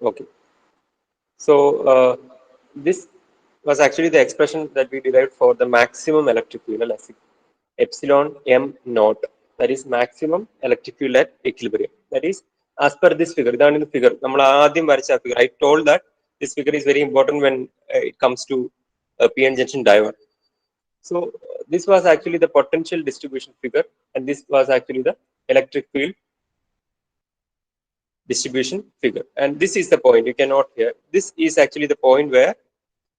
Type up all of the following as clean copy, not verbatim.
Okay. So this was actually the expression that we derived for the maximum electric field, epsilon m naught. That is maximum electric field at equilibrium. That is as per this figure. That is the figure. Figure. I told that this figure is very important when it comes to PN junction diode. So this was actually the potential distribution figure, and this was actually the electric field distribution figure. And this is the point you can note here. This is actually the point where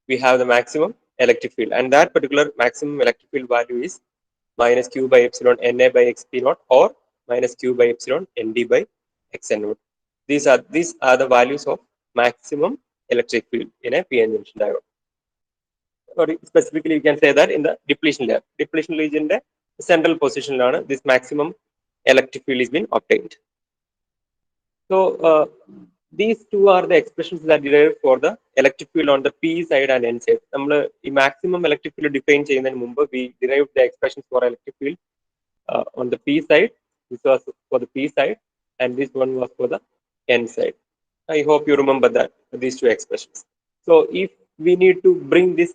we have the maximum electric field, and that particular maximum electric field value is minus q by epsilon Na by xp naught or minus q by epsilon Nd by xn naught. These are the values of maximum electric field in a PN junction diode. Or specifically, you can say that in the depletion layer. Depletion region the central position this maximum electric field is being obtained. So these two are the expressions that derived for the electric field on the P side and N side. The maximum electric field define we derived the expressions for electric field on the P side. This was for the P side, and this one was for the N side. I hope you remember that these two expressions. So if we need to bring this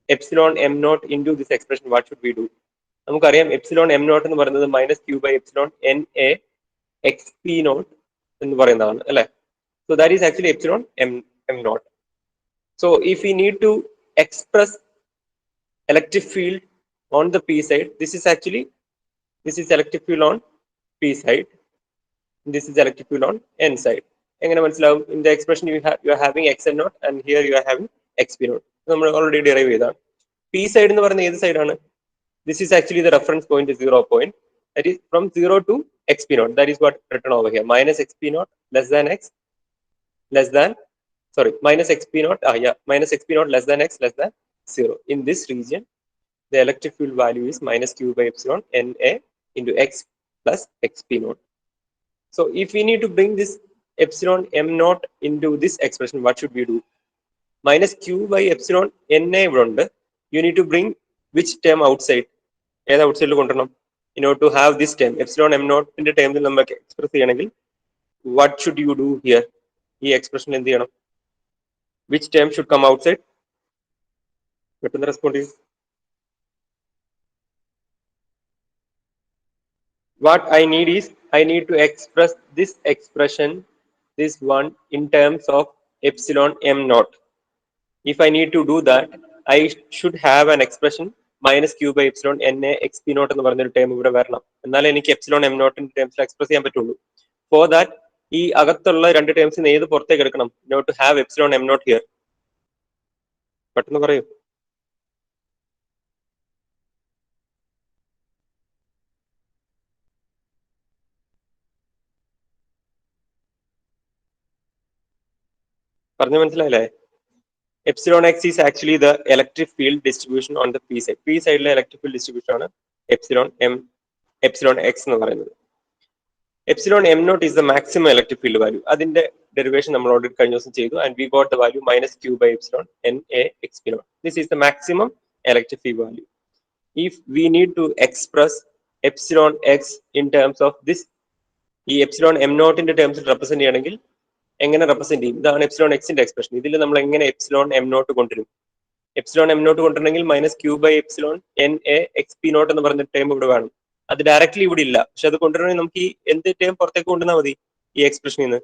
epsilon m naught into this expression, what should we do? Epsilon m naught minus q by epsilon Na xp naught. So that is actually epsilon m naught. So if we need to express electric field on the P side, this is electric field on P side. This is electric field on N side. In the expression you are having xn naught, and here you are having xp naught. We already derived that. P side in side. This is actually the reference point is 0 point. That is from 0 to xp naught. That is what written over here. Minus xp naught less than x less than minus xp naught. Minus xp naught less than x less than 0. In this region, the electric field value is minus q by epsilon Na into x plus xp naught. So if we need to bring this epsilon m naught into this expression, what should we do? Minus q by epsilon Na you need to bring which term outside? Outside in order to have this term epsilon m naught in the term express what should you do here? This expression in the which term should come outside? What the response is? What I need is I need to express this expression, this one, in terms of epsilon m naught. If I need to do that, I should have an expression minus q by epsilon Na xp naught എന്ന് പറഞ്ഞൊരു term ഇവിടെ വരണം. എന്നാലേ എനിക്ക് epsilon m naught ടേംസിൽ express ചെയ്യാൻ പറ്റുള്ളൂ. For that, ഈ അകത്തുള്ള രണ്ട് ടേംസിന് ഏത് പുറത്തേക്ക് എടുക്കണം? In order to have epsilon m naught here. പെട്ടെന്ന് പറയൂ. പറഞ്ഞു മനസ്സിലായില്ലേ? Epsilon x is actually the electric field distribution on the P side. P side electric field distribution ആണ് epsilon x എന്ന് പറയുന്നത്. Epsilon m naught is the maximum electric field value. അതിന്റെ derivation നമ്മൾ already കഴിഞ്ഞ ദിവസം ചെയ്തു, and we got the value minus q by epsilon Na xp naught. This is the maximum electric field value. If we need to express epsilon x in terms of this, ഈ epsilon m naught ന്റെ terms represent ചെയ്യണമെങ്കിൽ എങ്ങനെ represent ചെയ്യും? ഇതാണ് epsilon എക്സിന്റെ expression. ഇതിൽ നമ്മൾ എങ്ങനെ എപ്സിലോൺ എം നോട്ട് കൊണ്ടുവരും? എപ്സിലോൺ എം നോട്ട് കൊണ്ടുവരണമെങ്കിൽ minus Q by epsilon N A X P naught എന്ന് പറഞ്ഞ ടേം ഇവിടെ വേണം. അത് ഡയറക്ട്ലി ഇവിടെ ഇല്ല. പക്ഷെ അത് കൊണ്ടുവരണമെങ്കിൽ നമുക്ക് ഈ എന്ത് ടേം പുറത്തേക്ക് കൊണ്ടുവന്നാൽ മതി? ഈ എക്സ്പ്രഷനിൽ നിന്ന്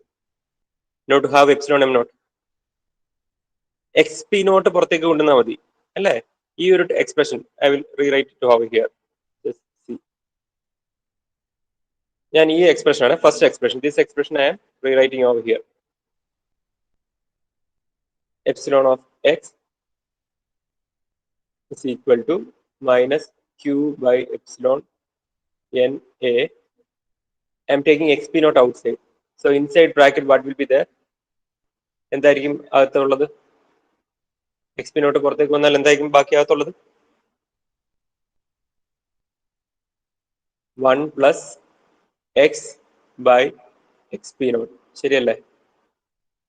not have epsilon M naught X P naught പുറത്തേക്ക് കൊണ്ടുവന്നാൽ മതി അല്ലേ? ഈ ഒരു expression I will rewrite to have here. ഞാൻ ഈ എക്സ്പ്രഷൻ ആണ് first expression. This expression I am rewriting over here. Epsilon of x is equal to minus q by epsilon Na. I am taking xp naught outside. So inside bracket what will be there? എന്തായിരിക്കും അകത്തുള്ളത്? xp naught പുറത്തേക്ക് വന്നാൽ എന്തായിരിക്കും ബാക്കി അകത്തുള്ളത്? 1 plus x by xp naught. ശരിയല്ലേ?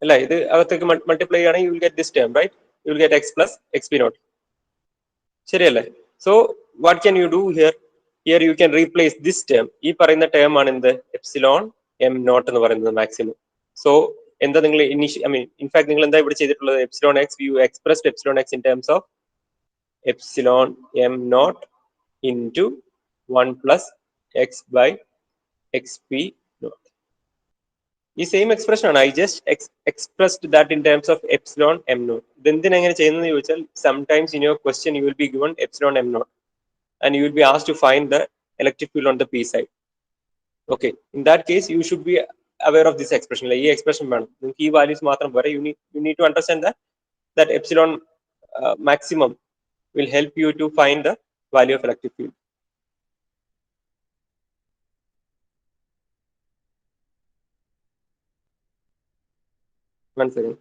അല്ല, ഇത് അകത്തേക്ക് multiply ചെയ്യുകയാണെങ്കിൽ you will get this term, right? You will get X plus X P naught. ശരിയല്ലേ? So what can you do here? Here you can replace this term. ഈ പറയുന്ന term ആണ് എന്ത്? എപ്സിലോൺ എം നോട്ട് എന്ന് പറയുന്നത് maximum. So എന്താ നിങ്ങൾ in fact നിങ്ങൾ എന്താ ഇവിടെ ചെയ്തിട്ടുള്ളത്? Epsilon X you expressed epsilon X in terms of epsilon M naught into 1 plus X by X P naught. ഈ സെയിം എക്സ്പ്രഷൻ ആണ്. I just expressed that in terms of epsilon M naught. ഇതെന്തിനാ എങ്ങനെ ചെയ്യുന്നത് ചോദിച്ചാൽ, sometimes in your question you will be given epsilon M naught and you will be asked to find the electric field on the p side. Okay, in that case you should be aware of this expression. Like this expression വേണം, നിങ്ങൾക്ക് ഈ values മാത്രം പോരാ. You need to understand that epsilon maximum will help you to find the value of electric field. One second.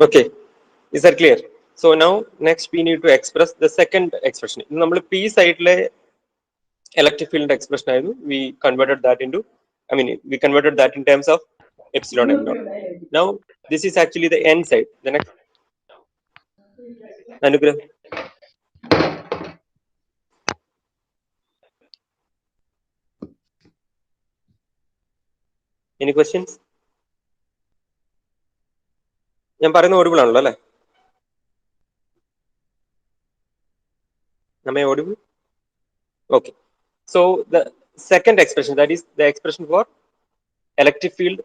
Okay, is that clear? So now next we need to express the second expression. നമ്മൾ p സൈഡിലെ electric field expression ആയിരുന്നു. We converted that into, we converted that in terms of epsilon m naught. Now this is actually the n side. The next, Anugrah, any questions? ഞാൻ പറയുന്ന audible ആണല്ലോ അല്ലേ? Am I audible? Okay. So the second expression, that is the expression for electric field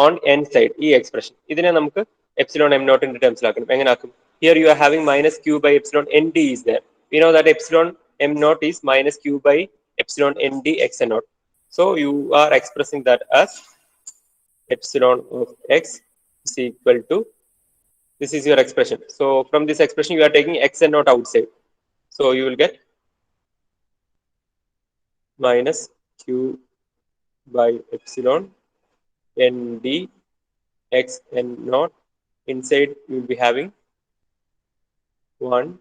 on n side, ഈ expression ഇതിനെ നമുക്ക് epsilon m naught into terms ആക്കണം. എങ്ങനെ ആക്കും? Here you are having minus q by epsilon nd is there. We know that epsilon m naught is minus q by epsilon nd x n naught. So you are expressing that as epsilon of x is equal to, this is your expression. So from this expression you are taking x n naught outside. So you will get minus q by epsilon nd x n naught. Inside you will be having 1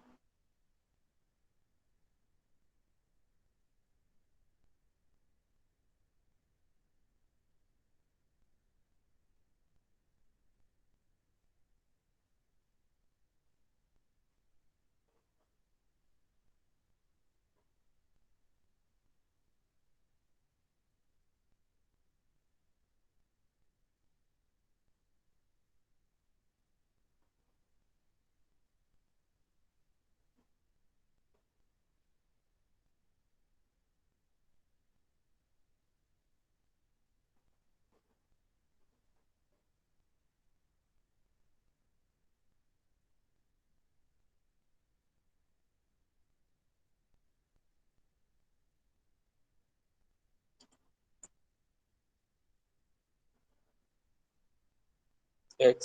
x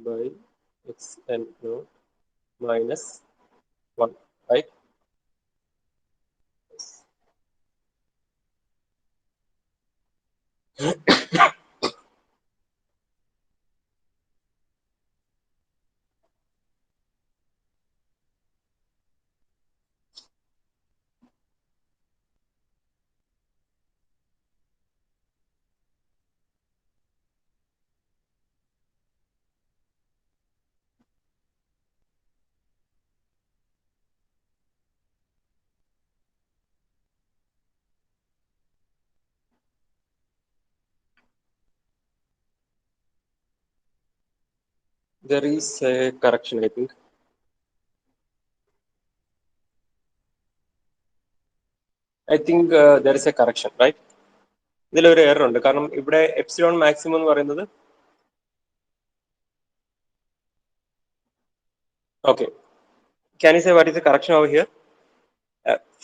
by x n naught minus 1, right? There is a correction, I think. There is a correction, right? ഇതിലൊരു error ഉണ്ട്. കാരണം ഇവിടെ epsilon maximum എന്ന് പറയുന്നത്, okay, can you say what is the correction over here?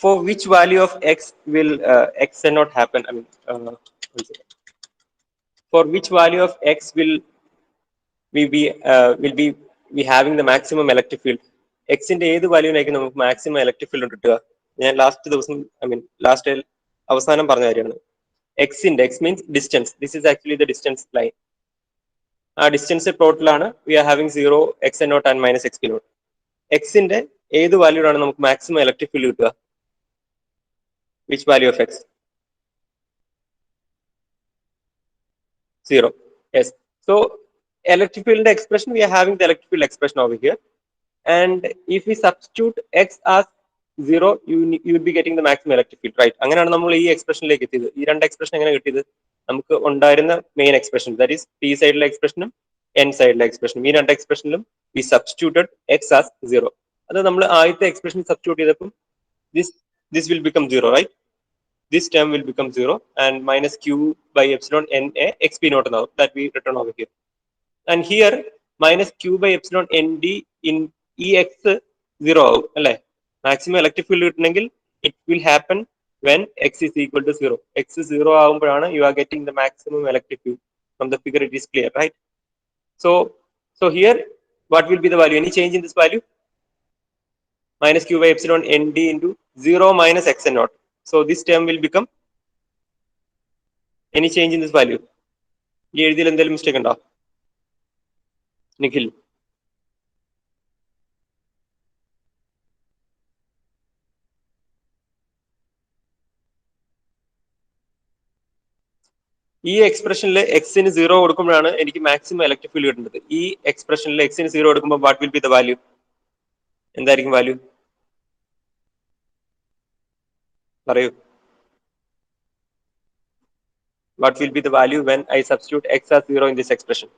For which value of x will x not happen? I mean, for which value of x will be having the maximum electric field? X ന്റെ ഏത് വാല്യൂവിനായിരിക്കും നമുക്ക് maximum electric field കിട്ടുക? ഞാൻ last ദിവസം last അവസാനം പറഞ്ഞ കാര്യമാണ്. എക്സിന്റെ X means distance. This is actually the distance line. ആ ഡിസ്റ്റൻസ് ടോട്ടലാണ് we are having 0 X N naught and minus X P naught. എക്സിന്റെ ഏത് വാല്യൂടാണ് നമുക്ക് മാക്സിമം ഇലക്ട്രിക് ഫീൽഡ് കിട്ടുക? Which value of X? 0. Yes. So electric field expression, we are having the electric field expression over here. And if we substitute x as 0, you will be getting the maximum electric field, right? അങ്ങനെയാണ് നമ്മൾ ഈ എക്സ്പ്രഷനിലേക്ക് എത്തിയത്. ഈ രണ്ട് expression എങ്ങനെ കിട്ടിയത്? നമുക്ക് ഉണ്ടായിരുന്ന main expression, that is P സൈഡിലെ എക്സ്പ്രഷനും എൻ സൈഡിലെ എക്സ്പ്രഷനും, ഈ രണ്ട് എക്സ്പ്രഷനിലും വി സബ്സ്റ്റിറ്റ്യൂട്ടഡ് എക്സ് ആസ് 0. അത് നമ്മൾ ആദ്യത്തെ എക്സ്പ്രഷൻ സബ്സ്റ്റിറ്റ്യൂട്ട് ചെയ്തപ്പോൾ this will become 0, right? This term will become 0 and minus q by epsilon n a xp naught now that we written over here. And here minus q by epsilon nd in ex 0 ആവും അല്ലേ? Maximum electric field കിട്ടണമെങ്കിൽ it will happen when x is equal to 0. x 0 ആവുമ്പോഴാണ് you are getting the maximum electric field. From the figure it is clear, right? So here what will be the value? Any change in this value? Minus q by epsilon nd into 0 minus x n naught. So this term will become, any change in this value? ഈ എഴുതിയിൽ എന്തെങ്കിലും mistake ഉണ്ടോ നിഖിൽ? ഈ എക്സ്പ്രഷനിൽ എക്സിന് 0 കൊടുക്കുമ്പോഴാണ് എനിക്ക് maximum electric field കിട്ടുന്നത്. ഈ എക്സ്പ്രഷനിൽ എക്സിന് 0 കൊടുക്കുമ്പോൾ what will be the value? എന്തായിരിക്കും വാല്യൂ? പറയൂ. What will be the value when I substitute x as 0 in this expression?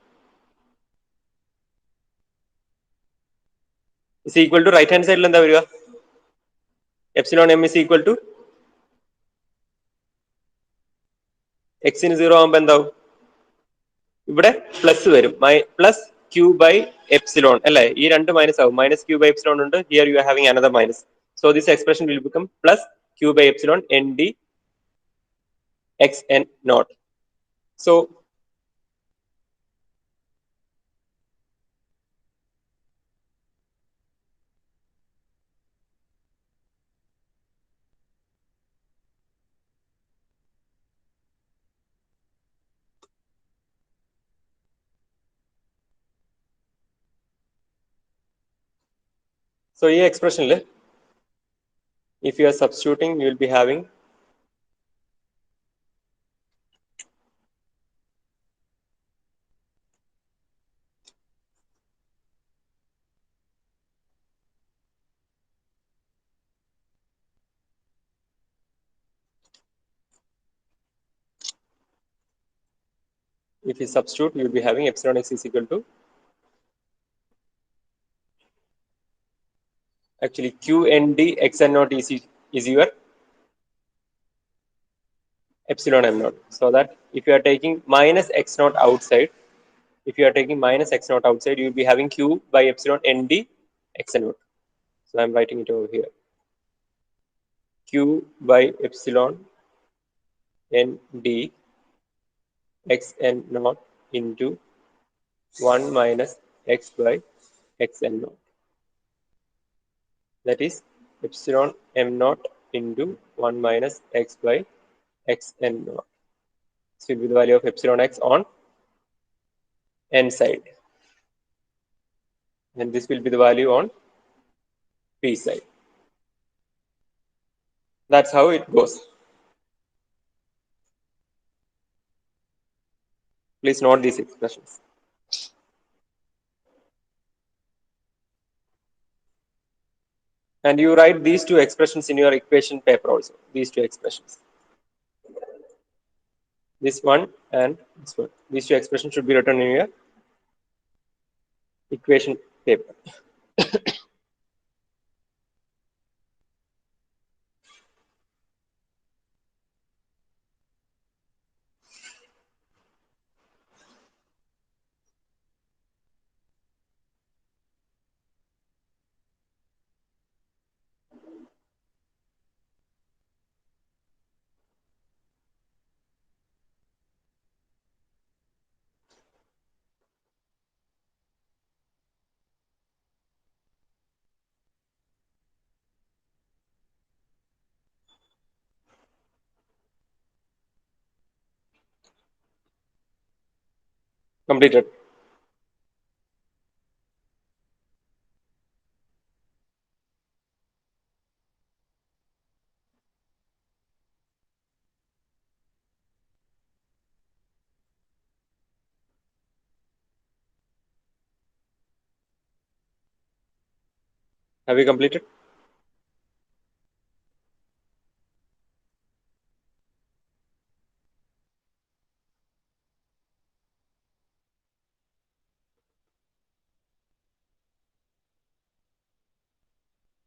Is equal to right hand side എന്താ വരിക? Epsilon m is equal to x ന് 0 ആകുമ്പോൾ എന്താവും? ഇവിടെ plus വരും, plus Q by epsilon അല്ലേ? ഈ രണ്ട് മൈനസ് ആവും. മൈനസ് ക്യൂ ബൈ എപ്സിലോൺ ഉണ്ട്. Here you are having another minus. So this expression will become plus Q by epsilon N D X N naught. So ഈ എക്സ്പ്രഷനിൽ if you are substituting, you will be having if you substitute, you will be having epsilon x is equal to, actually q n d x n naught is your epsilon m naught. So that if you are taking minus x naught outside, if you are taking minus x naught outside, you will be having q by epsilon n d x n naught. So I am writing it over here. Q by epsilon n d x n naught into 1 minus x by x n naught. That is epsilon m naught into 1 minus x by x n naught. This will be the value of epsilon x on n side, and this will be the value on p side. That's how it goes. Please note these expressions. And you write these two expressions in your equation paper also. These two expressions. This one and this one. These two expressions should be written in your equation paper. Completed. Have you completed?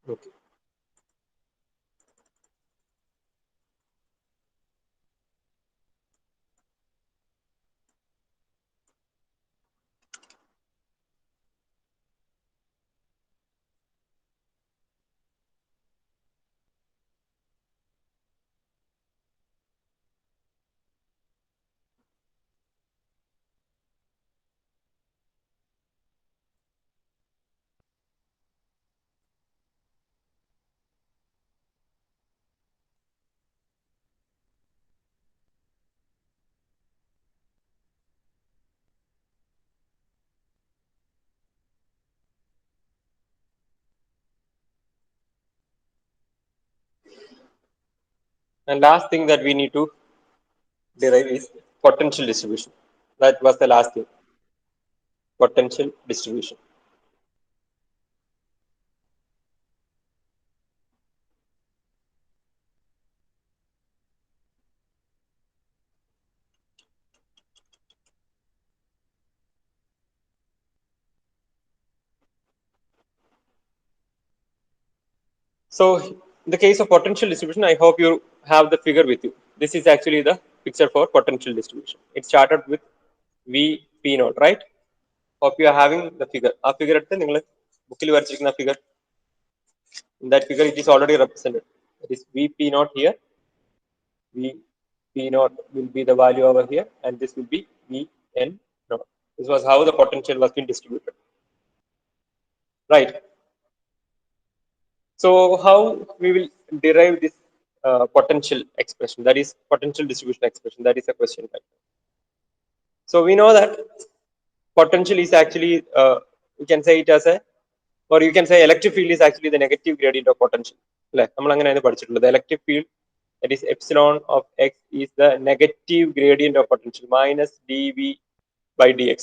Okay. And last thing that we need to derive is potential distribution. That was the last thing. Potential distribution. So in the case of potential distribution, I hope you have the figure with you. This is actually the picture for potential distribution. It started with V P naught, right? Hope you are having the figure. ആ figure എടുത്ത് നിങ്ങൾ ബുക്കിൽ വരച്ചിരിക്കുന്ന figure. In that figure, it is already represented. It is V P naught here. V P naught will be the value over here, and this will be V N naught. This was how the potential was being distributed. Right. So how we will derive this potential expression, that is potential distribution expression, that is a question. Right? So we know that potential is actually, you can say it as a, or you can say electric field is actually the negative gradient of potential. The electric field, that is epsilon of x, is the negative gradient of potential minus dV by dx.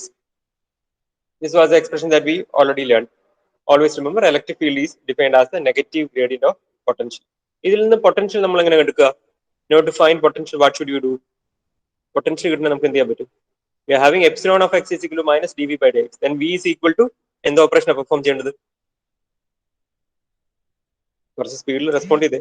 This was the expression that we already learned. Always remember, electric field is defined as the negative gradient of potential. ഇതിൽ നിന്ന് potential നമ്മൾ എങ്ങനെ എടുക്കുക? In order to find potential, what should you do? Potential കിട്ടുന്ന നമുക്ക് എന്ത് ചെയ്യാൻ പറ്റും? We are having epsilon of x is equal to minus dv by dx. Then v is equal to എന്ത് ഓപ്പറേഷൻ പെർഫോം ചെയ്യേണ്ടത്? കുറച്ച് സ്പീഡിൽ റെസ്പോണ്ട് ചെയ്തേ.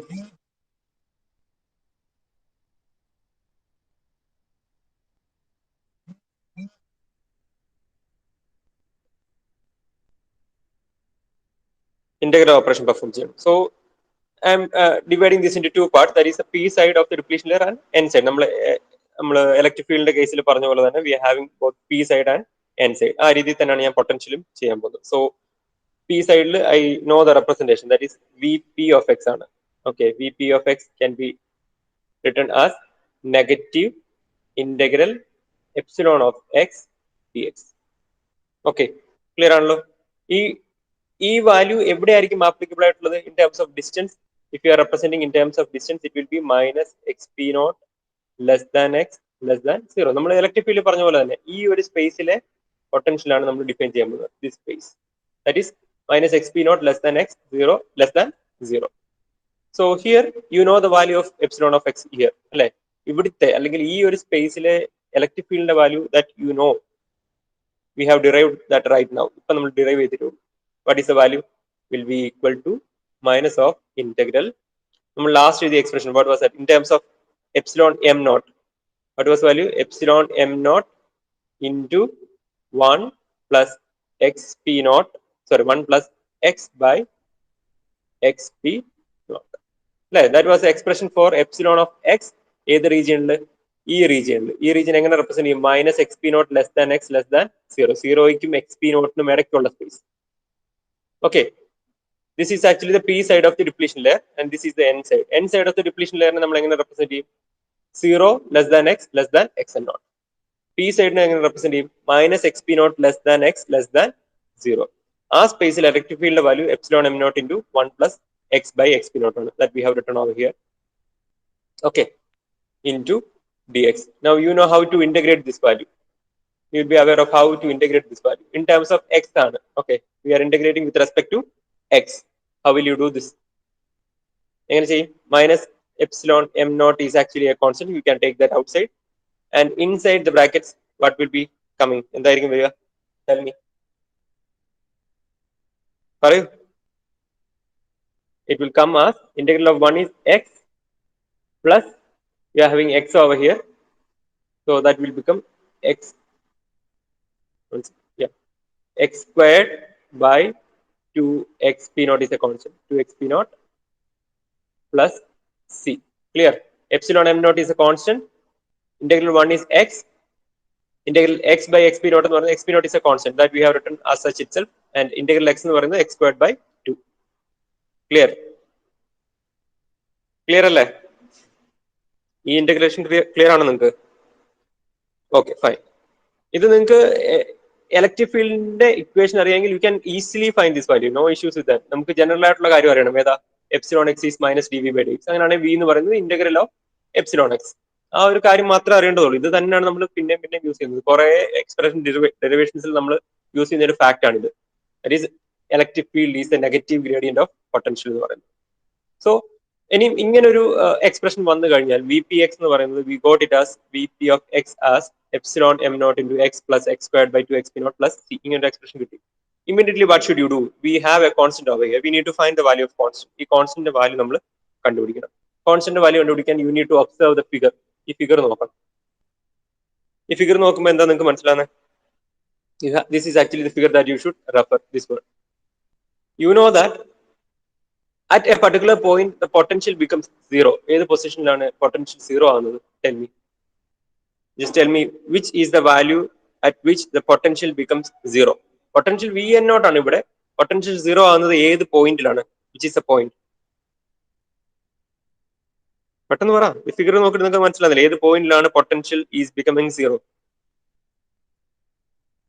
Integral operation perform ചെയ്യണം. So I'm dividing this into two parts. That is the p side of the depletion layer and n side. നമ്മൾ electric ഫീൽഡിന്റെ കേസിൽ പറഞ്ഞ പോലെ തന്നെ we are having both P side and N side. ആ രീതിയിൽ തന്നെയാണ് ഞാൻ പൊട്ടൻഷ്യലും ചെയ്യാൻ പോകുന്നത്. സോ പി സൈഡിൽ I know the representation, that is V P of X ആണ്. Okay, V P of X can be written as negative integral epsilon of X D X. Okay, clear ആണല്ലോ? ഈ വാല്യൂ എവിടെയായിരിക്കും applicable ആയിട്ടുള്ളത്? In terms of distance. If you are representing in terms of distance, it will be minus X P naught less than X less than 0. നമ്മൾ electric field പറഞ്ഞ പോലെ തന്നെ ഈ ഒരു സ്പേസിലെ പൊട്ടൻഷ്യലാണ് നമ്മൾ ഡിഫൈൻ ചെയ്യാൻ പോകുന്നത്. This space, that is minus xp naught less than x 0 less than 0. So here you know the value of epsilon of x here, അല്ലെ? ഇവിടുത്തെ അല്ലെങ്കിൽ ഈ ഒരു സ്പേസിലെ ഇലക്ട്രിക് ഫീൽഡിന്റെ value that you know, we have derived that right now. ഇപ്പൊ നമ്മൾ derive ചെയ്തിട്ടുള്ളൂ. What is the value? Will be equal to minus of integral. നമ്മൾ ലാസ്റ്റ് എഴുതിയ expression what was that? In terms of epsilon m naught, what was value? Epsilon m naught into 1 plus xp naught, sorry, 1 plus x by xp naught. That was the expression for epsilon of x. ഏത് റീജിയനിൽ? ഈ region എങ്ങനെ represent ചെയ്യും? Minus X P naught less than X less than 0. 0യ്ക്കും X P നോട്ടിനും ഇടയ്ക്കുള്ള space. Okay, this is actually the P side of the depletion layer and this is the N side. N side of the depletion ലെയറിനെ നമ്മൾ എങ്ങനെ represent ചെയ്യും? 0 less than X less than X N naught. P സൈഡിനെ എങ്ങനെ represent ചെയ്യും? Minus X P naught less than X less than 0. ആ സ്പേസിൽ electric ഫീൽഡിന്റെ value epsilon M naught into 1 plus X by X P naught ആണ്. That we have written over here. Okay, into dx. Now you know how to integrate this value. You will be aware of how to integrate this value in terms of x. Okay, we are integrating with respect to x. How will you do this? You can see minus epsilon m naught is actually a constant. You can take that outside, and inside the brackets, what will be coming? Tell me. Sorry, it will come as integral of 1 is x plus we are having x over here, so that will become x. Yeah, x squared by 2x p naught is a constant. 2x p naught plus c. Clear? Epsilon m naught is a constant. Integral 1 is x. Integral x by x p naught and x p naught is a constant that we have written as such itself. And integral x is x squared by 2. Clear? Clear alle? ഈ integration clear ആണ് നിങ്ങൾക്ക്? Okay, fine. ഇത് നിങ്ങൾക്ക് electric ഫീൽഡിന്റെ equation അറിയാമെങ്കിൽ you can easily find this value. No issues with that. നമുക്ക് general ആയിട്ടുള്ള കാര്യം അറിയണം. ഏതാ? Epsilon X is minus D V by D X. അങ്ങനെയാണെങ്കിൽ വി എന്ന് പറയുന്നത് ഇന്റഗ്രൽ ഓഫ് എപ്സിലോൺ എക്സ്. ആ ഒരു കാര്യം മാത്രമേ അറിയേണ്ടതുള്ളൂ. ഇത് തന്നെയാണ് നമ്മൾ പിന്നെയും യൂസ് ചെയ്യുന്നത്. കുറെ എക്സ്പ്രഷൻ ഡെറിവേഷൻസിൽ നമ്മൾ യൂസ് ചെയ്യുന്ന ഒരു ഫാക്ട് ആണിത്. That is electric field is the negative gradient of potential എന്ന് പറയുന്നത്. സോ ഇനി ഇങ്ങനൊരു എക്സ്പ്രഷൻ വന്നു കഴിഞ്ഞാൽ വി പി എക്സ് എന്ന് പറയുന്നത് we got it as we P of X as epsilon m naught into x plus x squared by 2x p naught plus c. ഇങ്ങനെ expression കിട്ടി. Immediately what should you do? We have a constant over here. We need to find the value of constant. ഈ constant value നമ്മൾ കണ്ടുപിടിക്കണം. Constant value കണ്ടുപിടിക്കാൻ you need to observe the figure. ഈ figure നോക്കണം. ഈ figure നോക്കുമ്പോൾ എന്താ നിങ്ങൾക്ക് മനസ്സിലാകുന്നത്? This is actually the figure that you should refer. This one. You know that at a particular point the potential becomes zero. ഏത് പൊസിഷനിലാണ് potential zero ആവുന്നത്? Tell me. Just tell me which is the value at which the potential becomes zero. Potential Vn naught ആണ് ഇവിടെ. Potential zero ആവുന്നത് ഏത് പോയിന്റിലാണ്? Which is the point? പെട്ടെന്ന് പറ. ഈ figure നോക്കിയിട്ട് നിങ്ങൾക്ക് മനസ്സിലാവില്ല ഏത് പോയിന്റിലാണ് potential is becoming zero?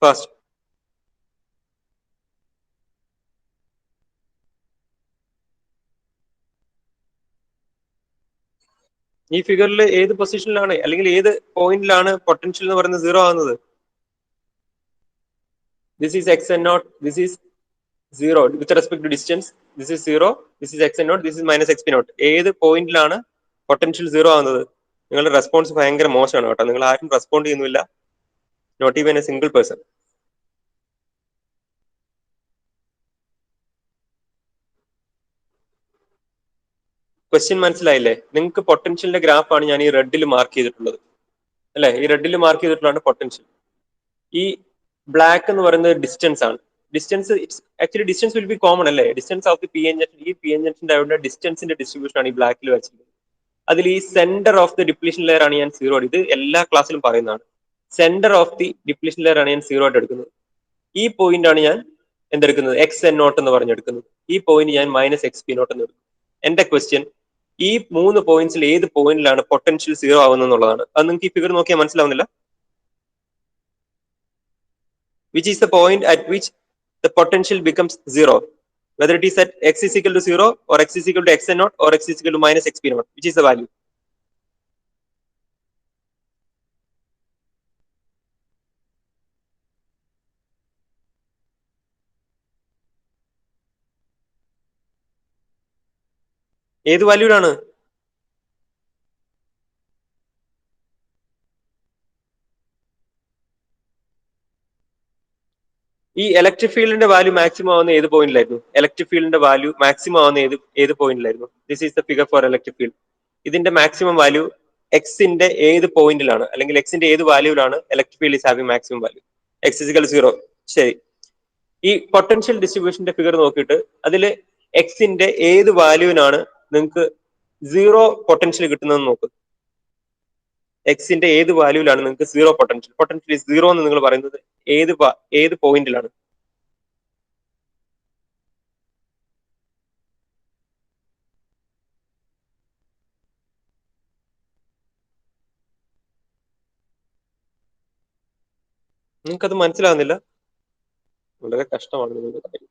First. ഈ ഫിഗറിൽ ഏത് പൊസിഷനിലാണ് അല്ലെങ്കിൽ ഏത് പോയിന്റിലാണ് പൊട്ടൻഷ്യൽ എന്ന് പറയുന്നത് സീറോ ആവുന്നത്? This is x n naught. This is 0 with respect to distance. This is 0. This is x n naught. This is minus x p naught. ഏത് പോയിന്റിലാണ് പൊട്ടൻഷ്യൽ സീറോ ആവുന്നത്? നിങ്ങളുടെ റെസ്പോൺസ് ഭയങ്കര മോശമാണ് കേട്ടോ. നിങ്ങൾ ആരും റെസ്പോണ്ട് ചെയ്യുന്നില്ല. Not even a single person. Question മനസ്സിലായില്ലേ? നിങ്ങൾക്ക് പൊട്ടൻഷ്യലിന്റെ ഗ്രാഫാണ് ഞാൻ ഈ റെഡിൽ മാർക്ക് ചെയ്തിട്ടുള്ളത് അല്ലെ? ഈ റെഡിൽ മാർക്ക് ചെയ്തിട്ടുള്ളതാണ് പൊട്ടൻഷ്യൽ. ഈ ബ്ലാക്ക് എന്ന് പറയുന്നത് ഡിസ്റ്റൻസ് ആണ്. Distance actually distance will be common അല്ലേ? Distance of the P N junction. ഈ പി എൻ ജംഗ്ഷന്റെ അവിടെ ഡിസ്റ്റൻസിന്റെ ഡിസ്ട്രിബ്യൂഷൻ ആണ് ഈ ബ്ലാക്കിൽ വെച്ചിട്ടുള്ളത്. അതിൽ ഈ centre of the depletion layer ആണ് ഞാൻ സീറോ. ഇത് എല്ലാ ക്ലാസ്സിലും പറയുന്നതാണ്. Centre of the depletion layer ആണ് ഞാൻ സീറോ ആയിട്ട് എടുക്കുന്നത്. ഈ പോയിന്റ് ആണ് ഞാൻ എന്തെടുക്കുന്നത്? എക്സ് എൻ നോട്ട് എന്ന് പറഞ്ഞെടുക്കുന്നത്. ഈ പോയിന്റ് ഞാൻ മൈനസ് എക്സ് പി നോട്ട് എന്ന് എടുക്കും. എന്റെ ക്വസ്റ്റ്യൻ ഈ 3 പോയിന്റ്സിൽ ഏത് പോയിന്റിലാണ് പൊട്ടൻഷ്യൽ സീറോ ആവുന്നത് എന്നുള്ളതാണ്. അത് നിങ്ങൾക്ക് ഈ ഫിഗർ നോക്കിയാൽ മനസ്സിലാവുന്നില്ല? Which is the point at which the potential becomes zero? Whether it is at x is equal to 0 or x is equal to x n naught or x is equal to minus x p naught. Which is the value? ഏത് വാല്യൂലാണ്? ഈ electric ഫീൽഡിന്റെ value maximum ആവുന്ന ഏത് പോയിന്റിലായിരുന്നു? Electric ഫീൽഡിന്റെ value maximum ആവുന്ന ഏത് പോയിന്റിലായിരുന്നു? This is the figure for electric field. ഇതിന്റെ മാക്സിമം വാല്യൂ എക്സിന്റെ ഏത് പോയിന്റിലാണ് അല്ലെങ്കിൽ എക്സിന്റെ ഏത് വാല്യൂലാണ് electric field is having maximum value? X is equal 0. ശരി. ഈ പൊട്ടൻഷ്യൽ ഡിസ്ട്രിബ്യൂഷന്റെ ഫിഗർ നോക്കിയിട്ട് അതിൽ എക്സിന്റെ ഏത് വാല്യൂവിനാണ് നിങ്ങൾക്ക് സീറോ പൊട്ടൻഷ്യൽ കിട്ടുന്നതെന്ന് നോക്ക്. എക്സിന്റെ ഏത് വാല്യൂവിലാണ് നിങ്ങൾക്ക് സീറോ പൊട്ടൻഷ്യൽ? പൊട്ടൻഷ്യൽ സീറോ എന്ന് നിങ്ങൾ പറയുന്നത് ഏത് പോയിന്റിലാണ്? നിങ്ങൾക്കത് മനസ്സിലാവുന്നില്ല? വളരെ കഷ്ടമാണ് നിങ്ങളുടെ കാര്യം.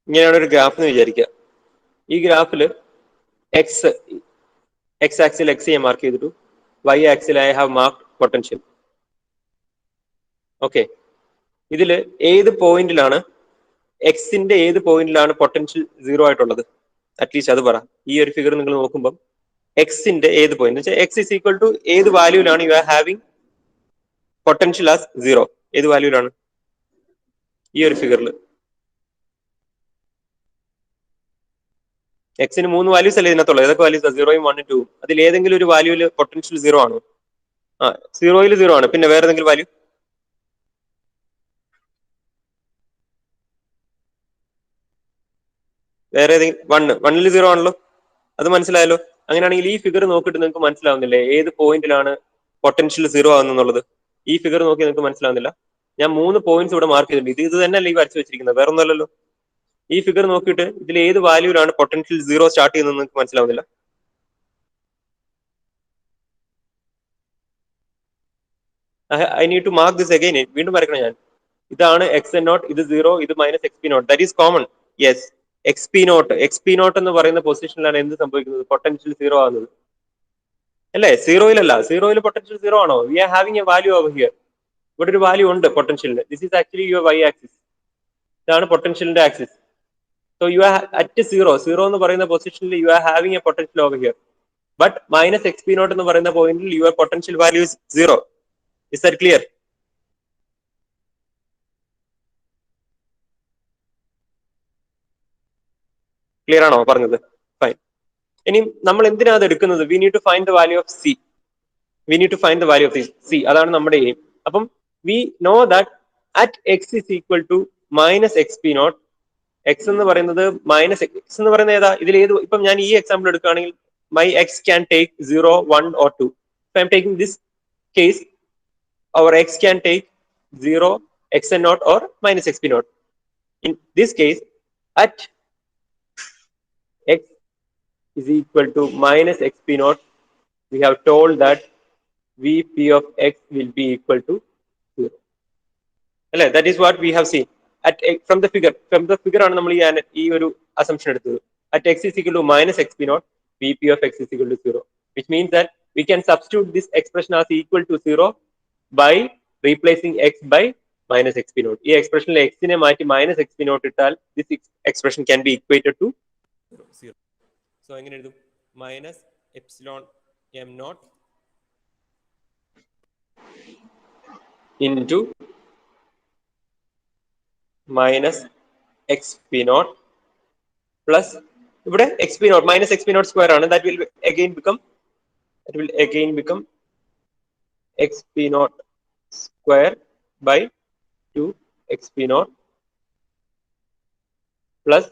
ഇങ്ങനെയാണ് ഒരു ഗ്രാഫ് എന്ന് വിചാരിക്കുക. ഈ ഗ്രാഫിൽ എക്സ് ആക്സിൽ എക്സ് ഞാൻ മാർക്ക് ചെയ്തിട്ടു, വൈ ആക്സിൽ I have mark potential. Okay, ഇതില് ഏത് പോയിന്റിലാണ് എക്സിന്റെ ഏത് പോയിന്റിലാണ് പൊട്ടൻഷ്യൽ സീറോ ആയിട്ടുള്ളത്? അറ്റ്ലീസ്റ്റ് അത് പറ. ഈ ഒരു ഫിഗർ നിങ്ങൾ നോക്കുമ്പോൾ എക്സിന്റെ ഏത് പോയിന്റ് വെച്ചാൽ എക്സ് ഇസ് ഈക്വൽ ടു ഏത് വാല്യൂലാണ് you are having potential as zero? ഏത് വാല്യൂലാണ് ഈ ഒരു ഫിഗറിൽ? എക്സിന് 3 വാല്യൂസ് അല്ലേ ഇതിനകത്തുള്ളത്? ഏതൊക്കെ വാല്യൂസ്? 0, 1, 2. അതിൽ ഏതെങ്കിലും ഒരു വാല്യൂല് പൊട്ടൻഷ്യൽ സീറോ ആണോ? ആ, 0 സീറോ ആണ്. പിന്നെ വേറെ ഏതെങ്കിലും വാല്യൂ? വേറെ ഏതെങ്കിലും? വണ്ണിൽ സീറോ ആണല്ലോ, അത് മനസ്സിലായല്ലോ. അങ്ങനെയാണെങ്കിൽ ഈ ഫിഗർ നോക്കിയിട്ട് നിങ്ങൾക്ക് മനസ്സിലാവുന്നില്ലേ ഏത് പോയിന്റിലാണ് പൊട്ടൻഷ്യൽ സീറോ ആകുന്നുള്ളത്? ഈ ഫിഗർ നോക്കി നിങ്ങൾക്ക് മനസ്സിലാവുന്നില്ല? ഞാൻ 3 പോയിന്റ്സ് ഇവിടെ മാർക്ക് ചെയ്തിട്ടുണ്ട്. ഇത് തന്നെയല്ലേ ഈ വരച്ചു വെച്ചിരിക്കുന്നത്, വേറെ ഒന്നല്ലല്ലോ. ഈ ഫിഗർ നോക്കിയിട്ട് ഇതിൽ ഏത് വാല്യൂലാണ് പൊട്ടൻഷ്യൽ സീറോ സ്റ്റാർട്ട് ചെയ്യുന്നത് നിങ്ങൾക്ക് മനസ്സിലാവുന്നില്ല? I need to mark this again. വീണ്ടും വരക്കണം ഞാൻ. ഇതാണ് എക്സ് എൻ നോട്ട്, ഇത് സീറോ, ഇത് minus X P naught. That is common. Yes, X P naught എന്ന് പറയുന്ന പൊസിഷനിലാണ് എന്ത് സംഭവിക്കുന്നത്? പൊട്ടൻഷ്യൽ സീറോ ആകുന്നത് അല്ലേ? സീറോയിലല്ല. സീറോയിൽ പൊട്ടൻഷ്യൽ സീറോ ആണോ? We are having a value over here. ഇവിടെ ഒരു വാല്യൂ ഉണ്ട് പൊട്ടൻഷ്യലിന്. This is actually your Y axis. ഇതാണ് പൊട്ടൻഷ്യലിന്റെ axis. So you are at zero. Zero എന്ന് പറയുന്ന പൊസിഷനിൽ you are having a potential over here. But minus X P naught എന്ന് പറയുന്ന പോയിന്റിൽ your potential value is zero. Is that clear? Clear ആണോ പറഞ്ഞത്? ഫൈൻ. ഇനി നമ്മൾ എന്തിനാ അത് എടുക്കുന്നത്? V need to find the value of C. We need to find the value of C. അതാണ് നമ്മുടെ എയിം. അപ്പം we know that at X is equal to minus X P naught. X എന്ന് പറയുന്നത് മൈനസ് എക്സ് എന്ന് പറയുന്നത് ഏതാ? ഇതിൽ ഏത്? ഇപ്പം ഞാൻ ഈ എക്സാമ്പിൾ എടുക്കുകയാണെങ്കിൽ my X can take 0, 1 or 2. If I am taking this case, our x can take 0, xn naught or minus xp naught. In this case, at x is equal to minus xp naught, we have told that vp of x will be equal to 0. That is what we have seen at from the figure. From the figure ആണ് നമ്മൾ ഈ ഒരു assumption എടുത്തത്. At x is equal to minus xp naught, vp of x is equal to 0, which means that we can substitute this expression as equal to 0 by replacing x by minus xp naught. ഈ എക്സ്പ്രഷനിൽ x നെ മാറ്റി minus xp naught ഇട്ടാൽ this expression can be equated to 0. So എങ്ങനെ എഴുതും? minus epsilon m naught into minus xp naught plus ഇവിടെ xp naught minus xp naught square ആണ്. that will again become xp naught square by 2 xp naught plus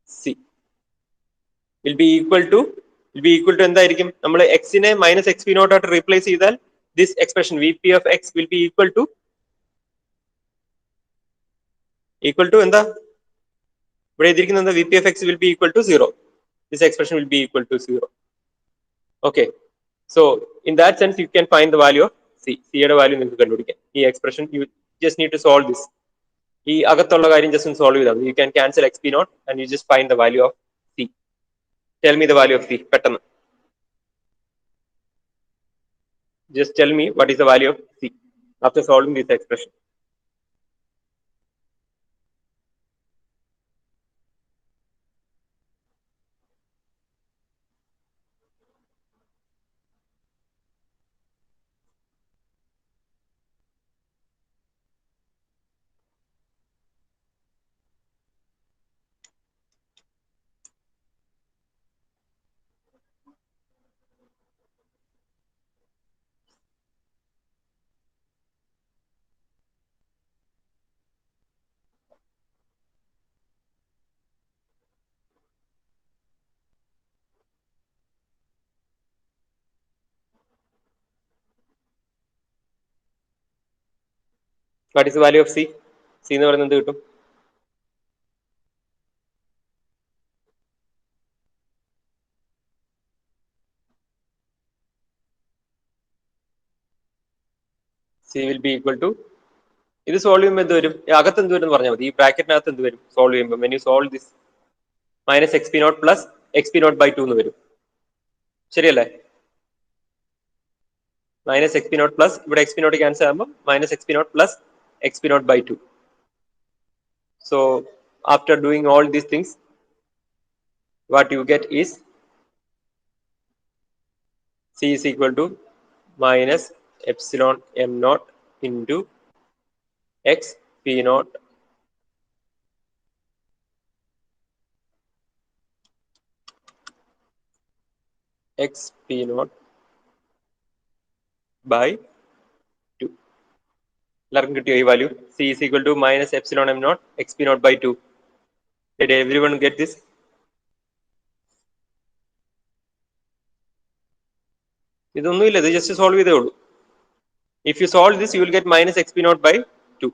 c will be equal to എന്തായിരിക്കും? നമ്മൾ x നെ minus xp naught ആയിട്ട് replace ചെയ്താൽ this expression vp of x will be equal to എന്താ ഇവിടെ എഴുതിയിരിക്കുന്നത്? എന്താ? vp of x will be equal to 0. This expression will be equal to 0. Okay, so in that sense you can find the value of c. c യുടെ value നിങ്ങൾക്ക് കണ്ടുപിടിക്കാം. ഈ expression you just need to solve this. ഈ അകത്തുള്ള കാര്യം just ഒന്ന് solve ചെയ്താൽ you can cancel xp naught and you just find the value of c. Tell me the value of c പെട്ടെന്ന്. Just tell me what is the value of c after solving this expression. What is the value of C? C എന്ന് പറയുന്നത് എന്ത് കിട്ടും? C will be equal to, ഇത് solve ചെയ്യുമ്പോൾ എന്ത് വരും? അകത്ത് എന്ത് വരും പറഞ്ഞാൽ മതി. ഈ ബ്രാക്കറ്റിനകത്ത് എന്ത് വരും സോൾവ് ചെയ്യുമ്പോൾ? When you solve this minus X P naught plus X P naught by two എന്ന് വരും. ശരിയല്ലേ? Minus X P naught plus, ഇവിടെ എക്സ് പി നോട്ട് ക്യാൻസൽ ആകുമ്പോൾ minus X P naught plus X P naught by two. So after doing all these things, what you get is c is equal to minus epsilon m naught into x p naught x p naught by 2. എല്ലാവർക്കും കിട്ടിയോ ഈ value? c is equal to minus epsilon m naught x p naught by 2. Did everyone get this? ഇതൊന്നുമില്ല, ഇത് just solve ചെയ്തേ ഉള്ളൂ. If you solve this you will get minus X P naught by 2.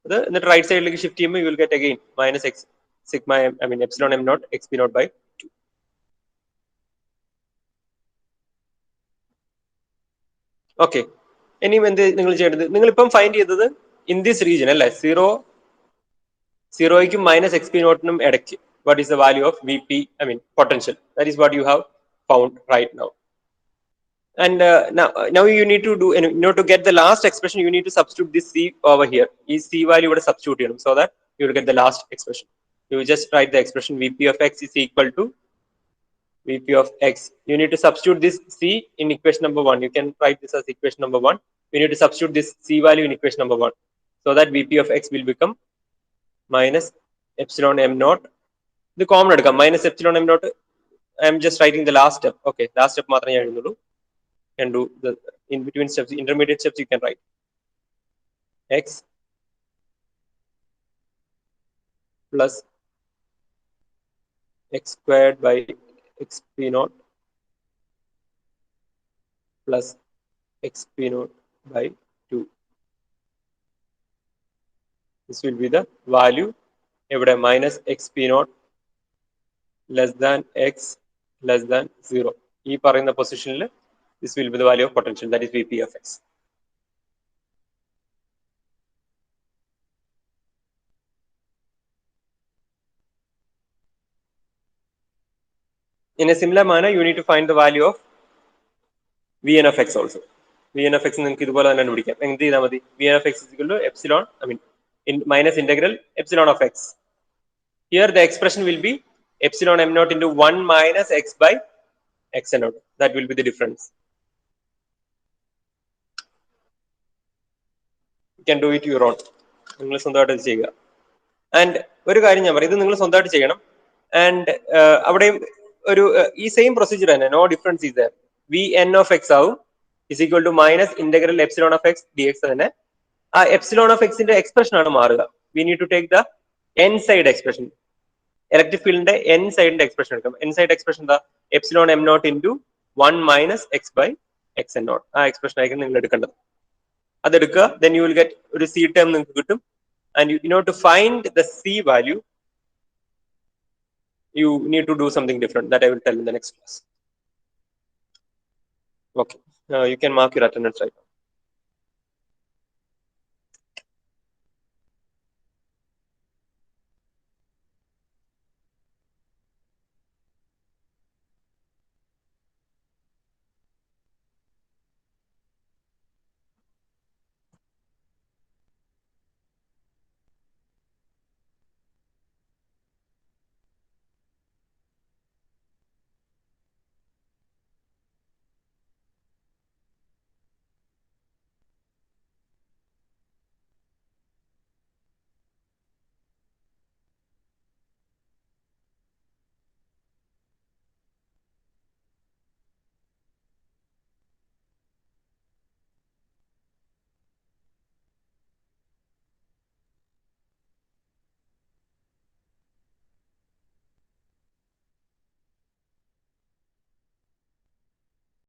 അത് എന്നിട്ട് right സൈഡിലേക്ക് shift ചെയ്യുമ്പോൾ you will get again minus X sigma M, I mean epsilon M naught X P naught by 2. Okay, ഇനിയും എന്ത് നിങ്ങൾ ചെയ്യേണ്ടത്? നിങ്ങൾ ഇപ്പം ഫൈൻഡ് ചെയ്തത് ഇൻ ദിസ് റീജിയൻ അല്ലേ, സീറോയ്ക്കും മൈനസ് എക്സ് പി നോട്ടിനും ഇടയ്ക്ക്. What is the value of V P, I mean potential? That is what you have found right now. And now you need to do, in order to get the last expression, you need to substitute this c over here. Is c value would substitute here, so that you will get the last expression. You just write the expression vp of x is equal to vp of x. You need to substitute this c in equation number 1. You can write this as equation number 1. You need to substitute this c value in equation number 1, so that vp of x will become minus epsilon m naught. The common എടുക്കാം, minus epsilon m naught. I am just writing the last step. Okay, last step മാത്രമേ ഞാൻ എഴുതുന്നുള്ളൂ. Can do the in between steps, intermediate steps you can write x plus x squared by x p naught plus x p naught by 2. This will be the value ഇവിടെ minus x p naught less than x less than 0. ഈ പറയുന്ന പൊസിഷനിൽ this will be the value of potential, that is vp of x. In a similar manner, you need to find the value of vn of x also. vn of x നിങ്ങൾക്ക് ഇതുപോലെ തന്നെ കണ്ടുപിടിക്കാം. എന്ത് ചെയ്താൽ മതി? vn of x is equal to epsilon, I mean in minus integral epsilon of x. Here the expression will be epsilon m naught into 1 minus x by x naught. That will be the difference. You can do it your own. നിങ്ങൾ സ്വന്തമായിട്ട് ചെയ്യുക. And ഒരു കാര്യം ഞാൻ പറയാം, ഇത് നിങ്ങൾ സ്വന്തമായിട്ട് ചെയ്യണം. ആൻഡ് അവിടെയും ഒരു ഈ സെയിം പ്രൊസീജിയർ തന്നെ, no difference is there. V N of X ആവും is equal to minus integral epsilon of X D X തന്നെ. ആ എപ്സിലോൺ ഓഫ് എക്സിന്റെ എക്സ്പ്രഷൻ ആണ് മാറുക. We need to take the N side expression. Electric ഫീൽഡിന്റെ N സൈഡിന്റെ expression എടുക്കാം. N side expression എന്താ? Epsilon M naught into 1 minus X by X N naught. ആ എക്സ്പ്രഷൻ ആയിരിക്കും നിങ്ങൾ എടുക്കേണ്ടത്. അതെടുക്കുക, ദെൻ യു വിൽ ഗെറ്റ് ഒരു സി ടേം നിങ്ങൾക്ക് കിട്ടും. And in order to find the c value, you need to do something different that I will tell in the next class. Okay, you can mark your attendance right now.